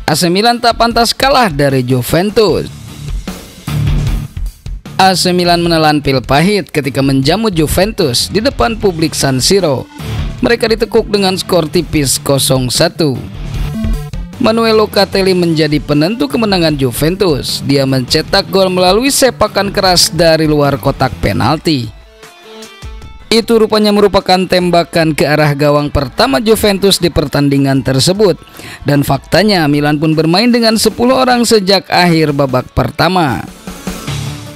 AC Milan tak pantas kalah dari Juventus. AC Milan menelan pil pahit ketika menjamu Juventus di depan publik San Siro. Mereka ditekuk dengan skor tipis 0-1. Manuel Locatelli menjadi penentu kemenangan Juventus. Dia mencetak gol melalui sepakan keras dari luar kotak penalti. Itu rupanya merupakan tembakan ke arah gawang pertama Juventus di pertandingan tersebut. Dan faktanya Milan pun bermain dengan 10 orang sejak akhir babak pertama.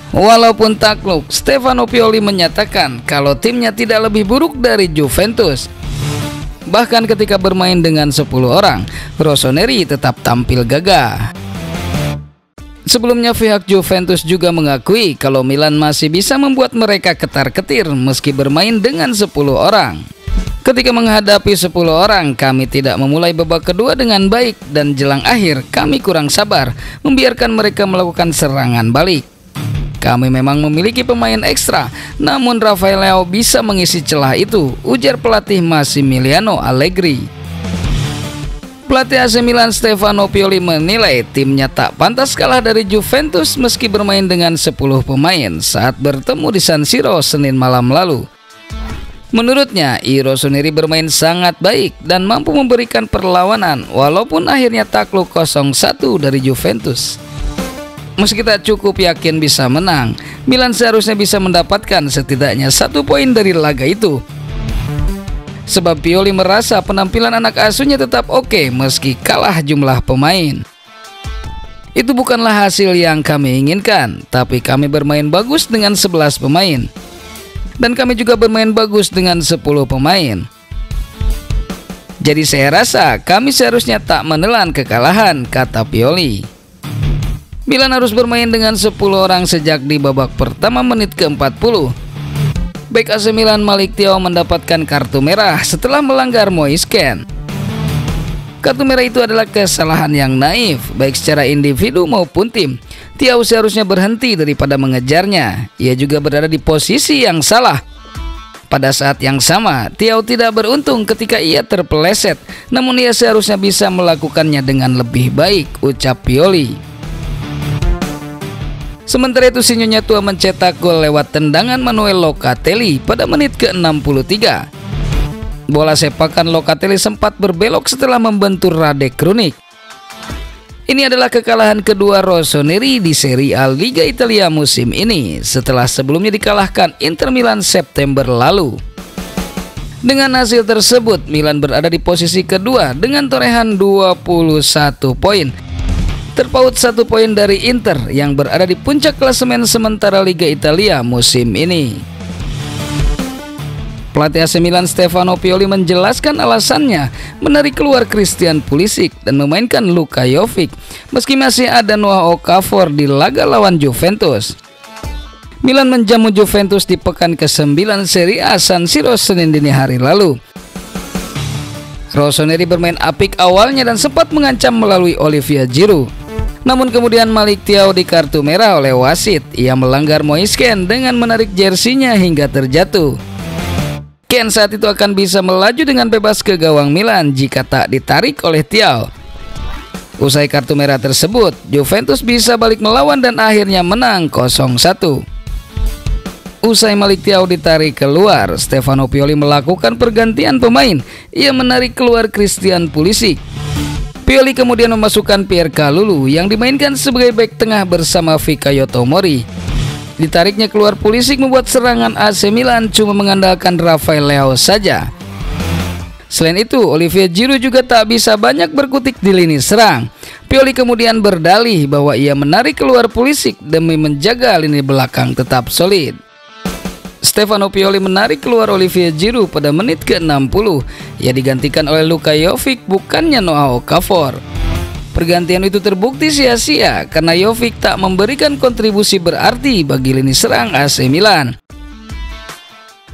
Walaupun takluk, Stefano Pioli menyatakan kalau timnya tidak lebih buruk dari Juventus. Bahkan ketika bermain dengan 10 orang, Rossoneri tetap tampil gagah. Sebelumnya pihak Juventus juga mengakui kalau Milan masih bisa membuat mereka ketar-ketir meski bermain dengan 10 orang. Ketika menghadapi 10 orang, kami tidak memulai babak kedua dengan baik dan jelang akhir kami kurang sabar membiarkan mereka melakukan serangan balik. Kami memang memiliki pemain ekstra, namun Rafael Leao bisa mengisi celah itu, ujar pelatih Massimiliano Allegri. Pelatih AC Milan Stefano Pioli menilai timnya tak pantas kalah dari Juventus meski bermain dengan 10 pemain saat bertemu di San Siro Senin malam lalu. Menurutnya, Rossoneri bermain sangat baik dan mampu memberikan perlawanan walaupun akhirnya takluk 0-1 dari Juventus. Meski tak cukup yakin bisa menang, Milan seharusnya bisa mendapatkan setidaknya 1 poin dari laga itu. Sebab Pioli merasa penampilan anak asuhnya tetap oke meski kalah jumlah pemain. Itu bukanlah hasil yang kami inginkan, tapi kami bermain bagus dengan 11 pemain. Dan kami juga bermain bagus dengan 10 pemain. Jadi saya rasa kami seharusnya tak menelan kekalahan, kata Pioli. Milan harus bermain dengan 10 orang sejak di babak pertama menit ke-40. Bek AC Milan Malick Thiaw mendapatkan kartu merah setelah melanggar Moisken. Kartu merah itu adalah kesalahan yang naif, baik secara individu maupun tim. Thiaw seharusnya berhenti daripada mengejarnya. Ia juga berada di posisi yang salah. Pada saat yang sama, Thiaw tidak beruntung ketika ia terpeleset, namun ia seharusnya bisa melakukannya dengan lebih baik, ucap Pioli. Sementara itu Sinyonya Tua mencetak gol lewat tendangan Manuel Locatelli pada menit ke-63. Bola sepakan Locatelli sempat berbelok setelah membentur Radek Krunic. Ini adalah kekalahan kedua Rossoneri di Serie A Liga Italia musim ini setelah sebelumnya dikalahkan Inter Milan September lalu. Dengan hasil tersebut, Milan berada di posisi kedua dengan torehan 21 poin. Terpaut 1 poin dari Inter yang berada di puncak klasemen sementara Liga Italia musim ini. Pelatih AC Milan Stefano Pioli menjelaskan alasannya menarik keluar Christian Pulisic dan memainkan Luka Jovic meski masih ada Noah Okafor di laga lawan Juventus. Milan menjamu Juventus di pekan ke-9 Serie A San Siro Senin dini hari lalu. Rossoneri bermain apik awalnya dan sempat mengancam melalui Olivier Giroud. Namun kemudian Malick Thiaw di kartu merah oleh wasit. Ia melanggar Moisken dengan menarik jersinya hingga terjatuh. Ken saat itu akan bisa melaju dengan bebas ke gawang Milan jika tak ditarik oleh Thiaw. Usai kartu merah tersebut, Juventus bisa balik melawan dan akhirnya menang 0-1. Usai Malick Thiaw ditarik keluar, Stefano Pioli melakukan pergantian pemain. Ia menarik keluar Christian Pulisic. Pioli kemudian memasukkan Pierre Kalulu yang dimainkan sebagai bek tengah bersama Fikayo Tomori. Ditariknya keluar Pulisic membuat serangan AC Milan cuma mengandalkan Rafael Leao saja. Selain itu, Olivier Giroud juga tak bisa banyak berkutik di lini serang. Pioli kemudian berdalih bahwa ia menarik keluar Pulisic demi menjaga lini belakang tetap solid. Stefano Pioli menarik keluar Olivier Giroud pada menit ke-60. Ia digantikan oleh Luka Jovic, bukannya Noah Okafor. Pergantian itu terbukti sia-sia karena Jovic tak memberikan kontribusi berarti bagi lini serang AC Milan.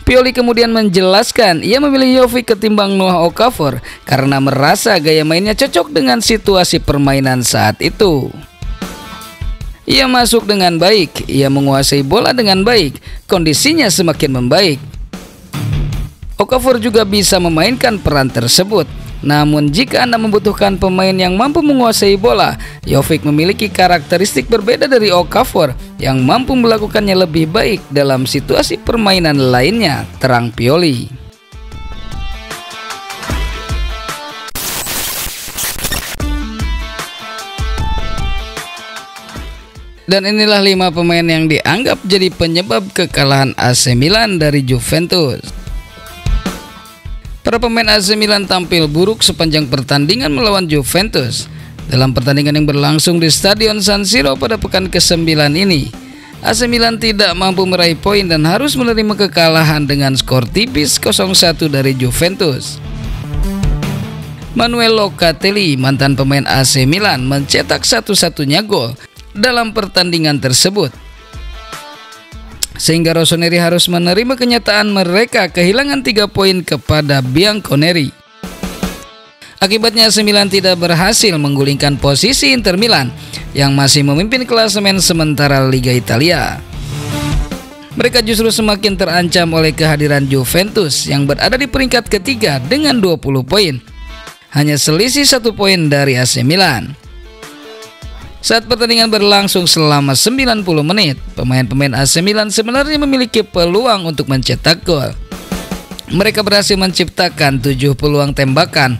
Pioli kemudian menjelaskan ia memilih Jovic ketimbang Noah Okafor karena merasa gaya mainnya cocok dengan situasi permainan saat itu. Ia masuk dengan baik, ia menguasai bola dengan baik, kondisinya semakin membaik. Okafor juga bisa memainkan peran tersebut. Namun jika Anda membutuhkan pemain yang mampu menguasai bola, Jovic memiliki karakteristik berbeda dari Okafor yang mampu melakukannya lebih baik dalam situasi permainan lainnya, terang Pioli. Dan inilah 5 pemain yang dianggap jadi penyebab kekalahan AC Milan dari Juventus. Para pemain AC Milan tampil buruk sepanjang pertandingan melawan Juventus. Dalam pertandingan yang berlangsung di Stadion San Siro pada pekan ke-9 ini, AC Milan tidak mampu meraih poin dan harus menerima kekalahan dengan skor tipis 0-1 dari Juventus. Manuel Locatelli, mantan pemain AC Milan, mencetak satu-satunya gol dalam pertandingan tersebut, sehingga Rossoneri harus menerima kenyataan mereka kehilangan 3 poin kepada Bianconeri. Akibatnya AC Milan tidak berhasil menggulingkan posisi Inter Milan yang masih memimpin klasemen sementara Liga Italia. Mereka justru semakin terancam oleh kehadiran Juventus yang berada di peringkat ketiga dengan 20 poin, hanya selisih 1 poin dari AC Milan. Saat pertandingan berlangsung selama 90 menit, pemain-pemain AC Milan sebenarnya memiliki peluang untuk mencetak gol. Mereka berhasil menciptakan 7 peluang tembakan.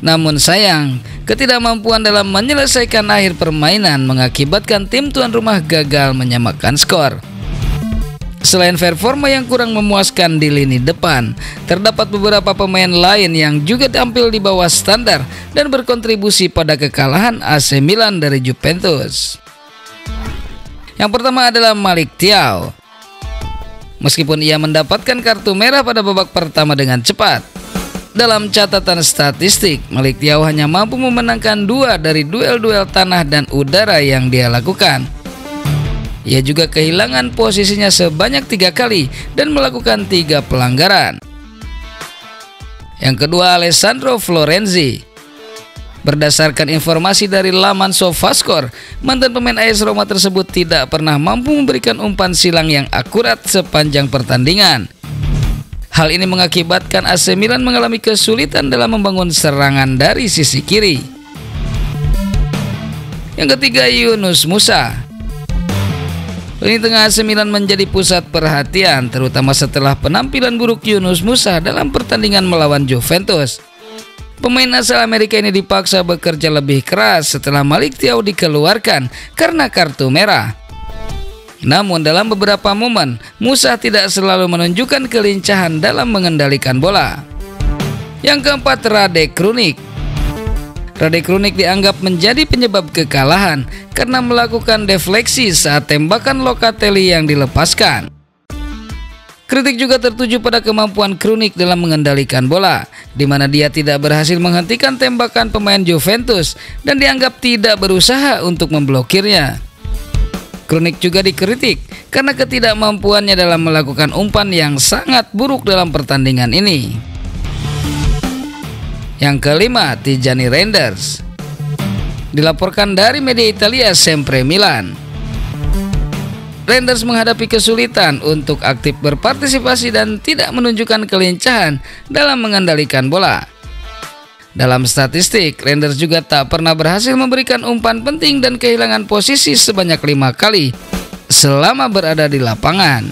Namun sayang, ketidakmampuan dalam menyelesaikan akhir permainan mengakibatkan tim tuan rumah gagal menyamakan skor. Selain performa yang kurang memuaskan di lini depan, terdapat beberapa pemain lain yang juga tampil di bawah standar dan berkontribusi pada kekalahan AC Milan dari Juventus. Yang pertama adalah Malick Thiaw. Meskipun ia mendapatkan kartu merah pada babak pertama dengan cepat, dalam catatan statistik, Malick Thiaw hanya mampu memenangkan 2 dari duel-duel tanah dan udara yang dia lakukan. Ia juga kehilangan posisinya sebanyak 3 kali dan melakukan 3 pelanggaran. Yang kedua, Alessandro Florenzi. Berdasarkan informasi dari laman SofaScore, mantan pemain AS Roma tersebut tidak pernah mampu memberikan umpan silang yang akurat sepanjang pertandingan. Hal ini mengakibatkan AC Milan mengalami kesulitan dalam membangun serangan dari sisi kiri. Yang ketiga, Yunus Musa. Lini tengah AC Milan menjadi pusat perhatian, terutama setelah penampilan buruk Yunus Musa dalam pertandingan melawan Juventus. Pemain asal Amerika ini dipaksa bekerja lebih keras setelah Malick Thiaw dikeluarkan karena kartu merah. Namun dalam beberapa momen, Musa tidak selalu menunjukkan kelincahan dalam mengendalikan bola. Yang keempat, Radek Krunic. Radek Krunic dianggap menjadi penyebab kekalahan karena melakukan defleksi saat tembakan Locatelli yang dilepaskan. Kritik juga tertuju pada kemampuan Krunic dalam mengendalikan bola, di mana dia tidak berhasil menghentikan tembakan pemain Juventus dan dianggap tidak berusaha untuk memblokirnya. Krunic juga dikritik karena ketidakmampuannya dalam melakukan umpan yang sangat buruk dalam pertandingan ini. Yang kelima, Tijani Reinders. Dilaporkan dari media Italia Sempre Milan, Reinders menghadapi kesulitan untuk aktif berpartisipasi dan tidak menunjukkan kelincahan dalam mengendalikan bola. Dalam statistik, Reinders juga tak pernah berhasil memberikan umpan penting dan kehilangan posisi sebanyak 5 kali selama berada di lapangan.